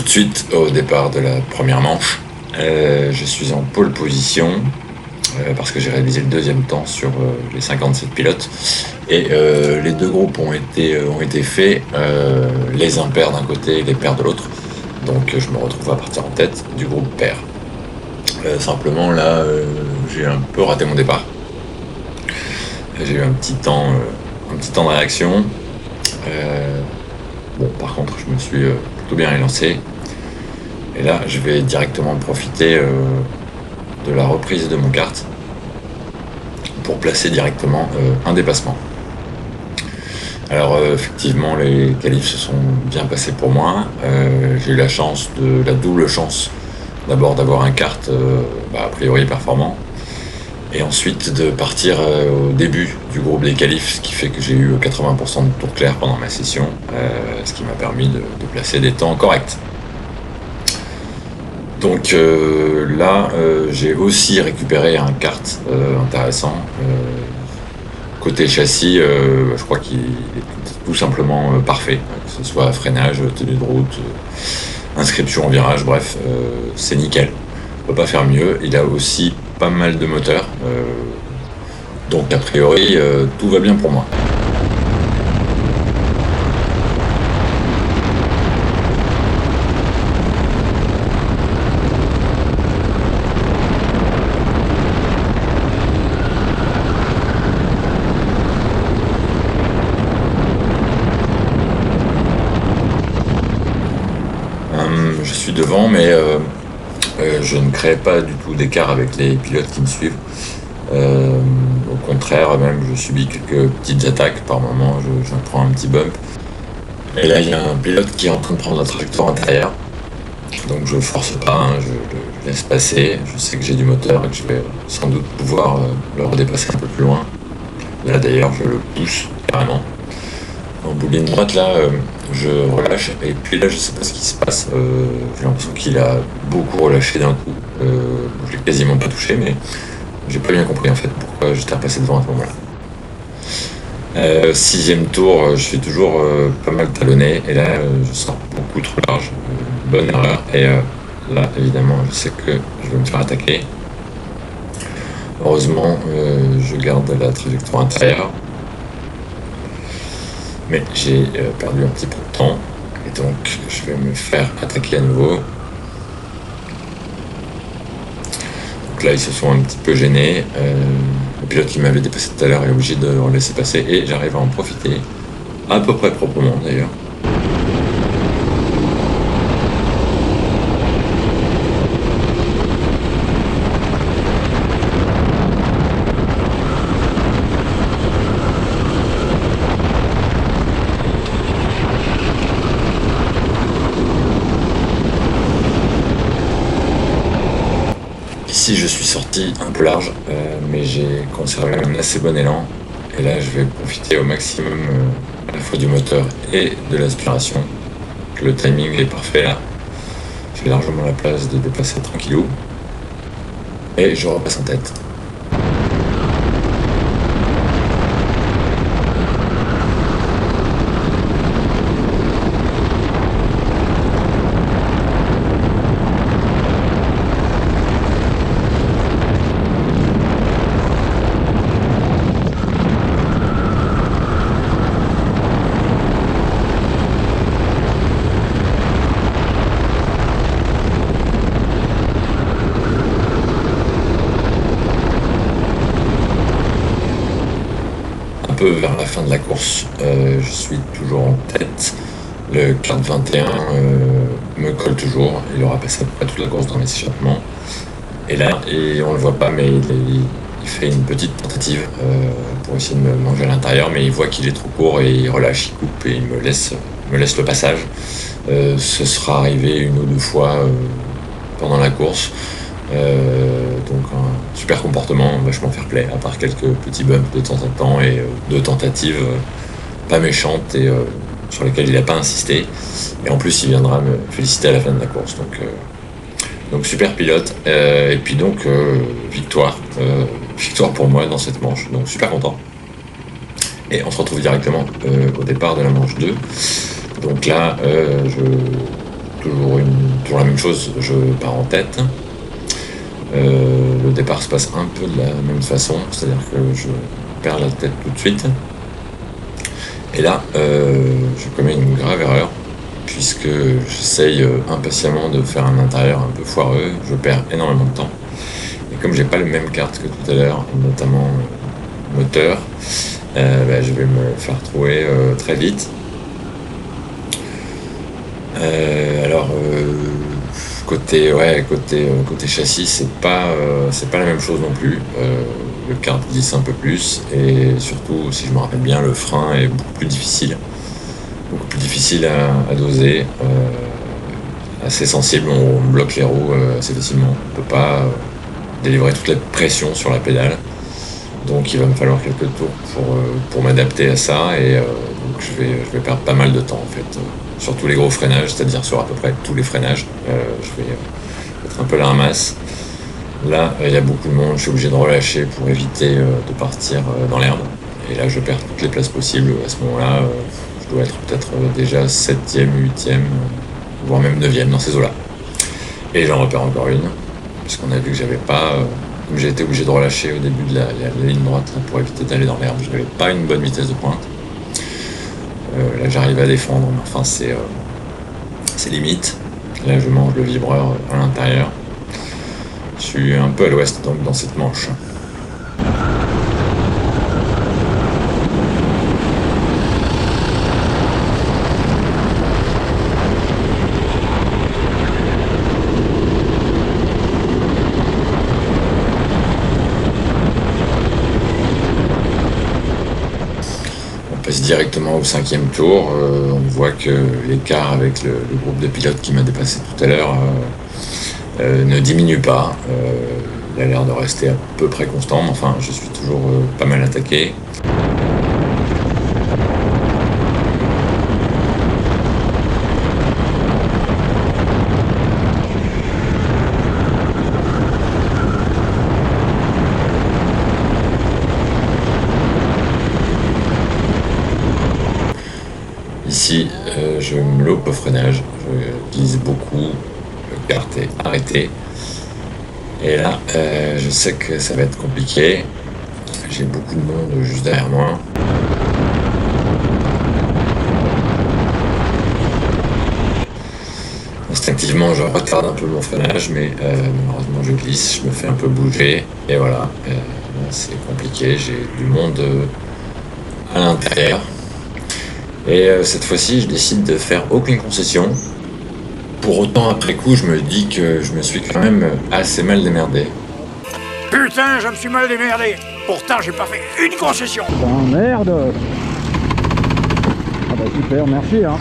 Suite au départ de la première manche, je suis en pole position parce que j'ai réalisé le deuxième temps sur les 57 pilotes et les deux groupes ont été faits, les impairs d'un côté et les pairs de l'autre, donc je me retrouve à partir en tête du groupe pair. Simplement là j'ai un peu raté mon départ, j'ai eu un petit temps de réaction. Bon, par contre je me suis plutôt bien élancé. Et là, je vais directement profiter de la reprise de mon kart pour placer directement un dépassement. Alors effectivement, les qualifs se sont bien passés pour moi. J'ai eu la double chance d'abord d'avoir un kart a priori performant, et ensuite de partir au début du groupe des qualifs, ce qui fait que j'ai eu 80% de tours clairs pendant ma session, ce qui m'a permis de placer des temps corrects. Donc là, j'ai aussi récupéré un kart intéressant. Côté châssis, je crois qu'il est tout simplement parfait, que ce soit freinage, tenue de route, inscription en virage, bref, c'est nickel. On peut pas faire mieux. Il a aussi pas mal de moteurs, donc a priori, tout va bien pour moi. Je suis devant, mais je ne crée pas du tout d'écart avec les pilotes qui me suivent. Au contraire, même je subis quelques petites attaques par moment, je prends un petit bump. Et là, il y a un pilote qui est en train de prendre la trajectoire intérieure. Donc je force pas, je le laisse passer. Je sais que j'ai du moteur et que je vais sans doute pouvoir le redépasser un peu plus loin. Là d'ailleurs, je le pousse carrément. En bouline droite, là, je relâche, et puis là, je sais pas ce qui se passe. J'ai l'impression qu'il a beaucoup relâché d'un coup. Je l'ai quasiment pas touché, mais j'ai pas bien compris en fait pourquoi j'étais repassé devant à ce moment-là. Sixième tour, je suis toujours pas mal talonné, et là, je sors beaucoup trop large. Bonne erreur, et là, évidemment, je sais que je vais me faire attaquer. Heureusement, je garde la trajectoire intérieure. Mais j'ai perdu un petit peu de temps, et donc je vais me faire attaquer à nouveau. Donc là, ils se sont un petit peu gênés. Le pilote qui m'avait dépassé tout à l'heure est obligé de le laisser passer, et j'arrive à en profiter à peu près proprement d'ailleurs. Ici, je suis sorti un peu large, mais j'ai conservé un assez bon élan. Et là, je vais profiter au maximum à la fois du moteur et de l'aspiration. Le timing est parfait là. J'ai largement la place de dépasser tranquillou. Et je repasse en tête. Vers la fin de la course, je suis toujours en tête. Le kart 21 me colle toujours. Il aura passé à peu près toute la course dans mes échappements. Et là, on le voit pas, mais il fait une petite tentative pour essayer de me manger à l'intérieur, mais il voit qu'il est trop court et il relâche, il coupe et il me laisse le passage. Ce sera arrivé une ou deux fois pendant la course. Donc un super comportement, vachement fair play, à part quelques petits bumps de temps en temps et deux tentatives pas méchantes et sur lesquelles il n'a pas insisté. Et en plus il viendra me féliciter à la fin de la course. Donc super pilote. Et puis donc victoire pour moi dans cette manche. Donc super content. Et on se retrouve directement au départ de la manche 2. Donc là, toujours la même chose, je pars en tête. Le départ se passe un peu de la même façon, c'est-à-dire que je perds la tête tout de suite. Et là, je commets une grave erreur, puisque j'essaye impatiemment de faire un intérieur un peu foireux, je perds énormément de temps. Et comme j'ai pas le même kart que tout à l'heure, notamment moteur, je vais me faire trouver très vite. Côté châssis, c'est pas la même chose non plus. Le kart glisse un peu plus et surtout, si je me rappelle bien, le frein est beaucoup plus difficile à doser, assez sensible. On bloque les roues assez facilement. On peut pas délivrer toute la pression sur la pédale. Donc il va me falloir quelques tours pour m'adapter à ça et donc je vais perdre pas mal de temps en fait. Sur tous les gros freinages, c'est-à-dire sur à peu près tous les freinages, je vais être un peu la ramasse. Là, il y a beaucoup de monde, je suis obligé de relâcher pour éviter de partir dans l'herbe. Et là, je perds toutes les places possibles. À ce moment-là, je dois être peut-être déjà 7e, 8e, voire même 9e dans ces eaux-là. Et j'en repère encore une, puisqu'on a vu que j'avais pas... comme j'ai été obligé de relâcher au début de la ligne droite là, pour éviter d'aller dans l'herbe, je n'avais pas une bonne vitesse de pointe. Là j'arrive à défendre, mais enfin c'est limite. Là je mange le vibreur à l'intérieur. Je suis un peu à l'ouest donc dans cette manche. Directement au 5e tour, on voit que l'écart avec le groupe de pilotes qui m'a dépassé tout à l'heure ne diminue pas. Il a l'air de rester à peu près constant, mais enfin je suis toujours pas mal attaqué. Ici, je me loupe au freinage, je glisse beaucoup, le kart est arrêté. Et là, je sais que ça va être compliqué. J'ai beaucoup de monde juste derrière moi. Instinctivement, je retarde un peu mon freinage, mais malheureusement, je glisse, je me fais un peu bouger. Et voilà, c'est compliqué, j'ai du monde à l'intérieur. Et cette fois-ci, je décide de faire aucune concession. Pour autant, après coup, je me dis que je me suis quand même assez mal démerdé. Putain, je me suis mal démerdé. Pourtant, j'ai pas fait une concession. Oh merde. Ah bah super, merci hein.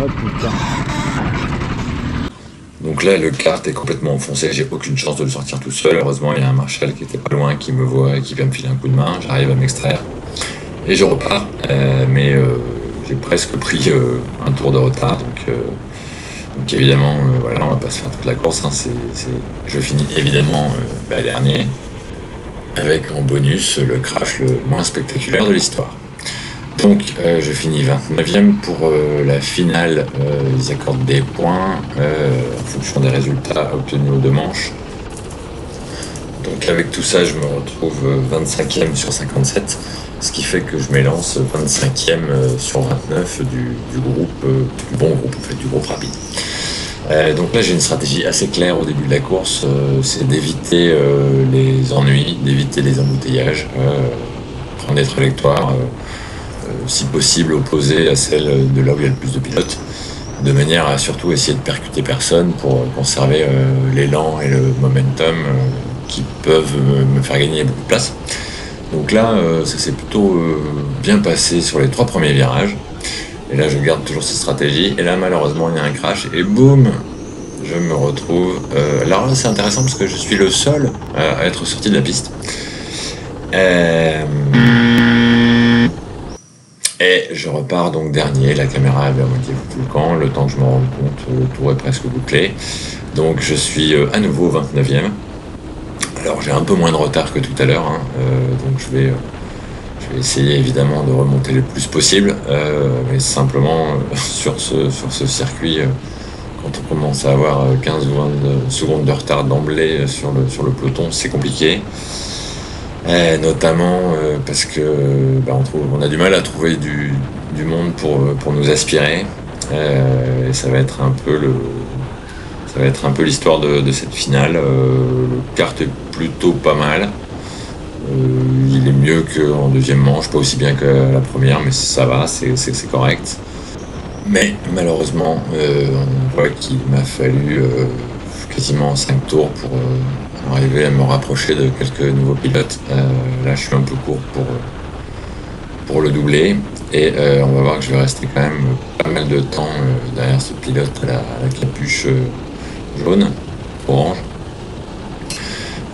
Oh putain. Donc là, le kart est complètement enfoncé, j'ai aucune chance de le sortir tout seul. Heureusement, il y a un Marshall qui était pas loin, qui me voit et qui vient me filer un coup de main. J'arrive à m'extraire. Et je repars, mais j'ai presque pris un tour de retard, donc évidemment, voilà, on va pas se faire toute la course, hein, je finis évidemment dernier, avec en bonus le crash le moins spectaculaire de l'histoire. Donc je finis 29e pour la finale, ils accordent des points en fonction des résultats obtenus aux deux manches. Donc avec tout ça, je me retrouve 25e sur 57. Ce qui fait que je m'élance 25e sur 29 du groupe, du bon groupe, en fait, du groupe rapide. Donc là, j'ai une stratégie assez claire au début de la course, c'est d'éviter les ennuis, d'éviter les embouteillages, prendre des trajectoires, si possible, opposées à celles de là où il y a le plus de pilotes, de manière à surtout essayer de percuter personne pour conserver l'élan et le momentum qui peuvent me faire gagner beaucoup de place. Donc là, ça s'est plutôt bien passé sur les 3 premiers virages. Et là, je garde toujours cette stratégie. Et là, malheureusement, il y a un crash. Et boum, je me retrouve... alors là, c'est intéressant parce que je suis le seul à être sorti de la piste. Et je repars donc dernier. La caméra avait à moitié foutu le camp. Le temps que je me rende compte, le tour est presque bouclé. Donc je suis à nouveau 29e. Alors j'ai un peu moins de retard que tout à l'heure. Donc je vais essayer évidemment de remonter le plus possible. Mais simplement sur ce circuit, quand on commence à avoir 15 ou 20 secondes de retard d'emblée sur le peloton, c'est compliqué. Notamment parce que on a du mal à trouver du monde pour nous aspirer. Et ça va être un peu l'histoire de cette finale. Le kart est plutôt pas mal. Il est mieux qu'en deuxième manche, pas aussi bien que la première, mais ça va, c'est correct. Mais malheureusement, on voit qu'il m'a fallu quasiment 5 tours pour arriver à me rapprocher de quelques nouveaux pilotes. Là, je suis un peu court pour le doubler. Et on va voir que je vais rester quand même pas mal de temps derrière ce pilote à la capuche jaune, orange.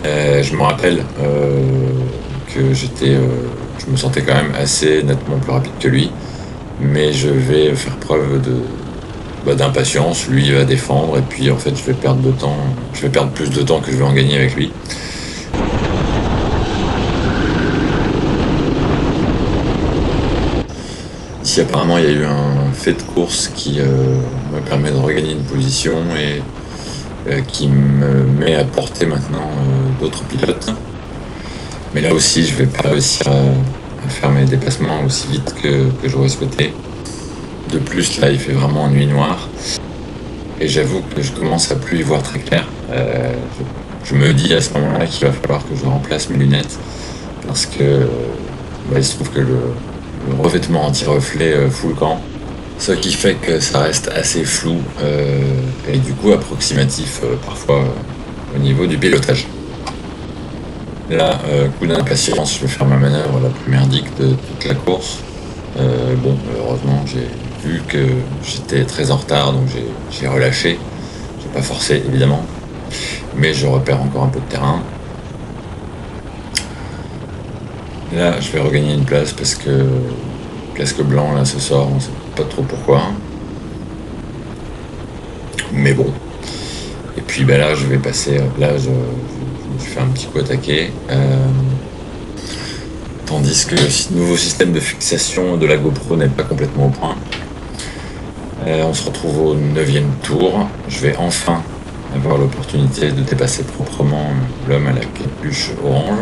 Je me rappelle que je me sentais quand même assez nettement plus rapide que lui. Mais je vais faire preuve d'impatience, lui il va défendre et puis en fait je vais perdre plus de temps que je vais en gagner avec lui. Ici apparemment il y a eu un fait de course qui me permet de regagner une position et qui me met à portée maintenant d'autres pilotes. Mais là aussi je vais pas réussir à faire mes déplacements aussi vite que j'aurais souhaité. De plus, là, il fait vraiment nuit noire. Et j'avoue que je commence à plus y voir très clair. Je me dis à ce moment-là qu'il va falloir que je remplace mes lunettes. Parce que il se trouve que le revêtement anti-reflet fout le camp. Ce qui fait que ça reste assez flou et du coup approximatif parfois au niveau du pilotage. Là, coup d'impatience, je vais faire ma manœuvre la plus merdique de toute la course. Heureusement, j'ai vu que j'étais très en retard, donc j'ai relâché. J'ai pas forcé, évidemment. Mais je repère encore un peu de terrain. Là, je vais regagner une place parce que le casque blanc, là, se sort. On sait pas trop pourquoi. Mais bon. Et puis, là, je vais passer... Là, je fais un petit coup attaqué. Tandis que le nouveau système de fixation de la GoPro n'est pas complètement au point. On se retrouve au 9e tour. Je vais enfin avoir l'opportunité de dépasser proprement l'homme à la capuche orange.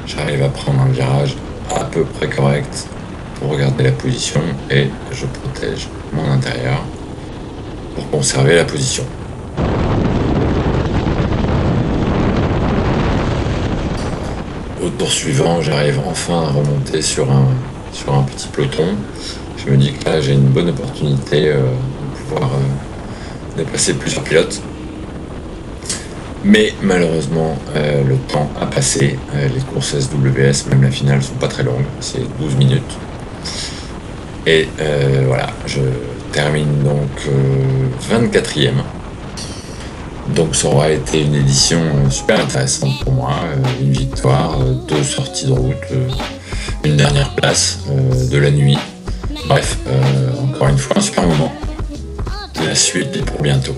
J'arrive à prendre un virage à peu près correct pour regarder la position et je protège mon intérieur pour conserver la position. Au tour suivant, j'arrive enfin à remonter sur un petit peloton. Je me dis que là, j'ai une bonne opportunité de pouvoir dépasser plusieurs pilotes. Mais malheureusement, le temps a passé. Les courses SWS, même la finale, sont pas très longues. C'est 12 minutes. Et voilà, je termine donc 24e. Donc ça aura été une édition super intéressante pour moi, une victoire, 2 sorties de route, une dernière place de la nuit. Bref, encore une fois un super moment. La suite est pour bientôt.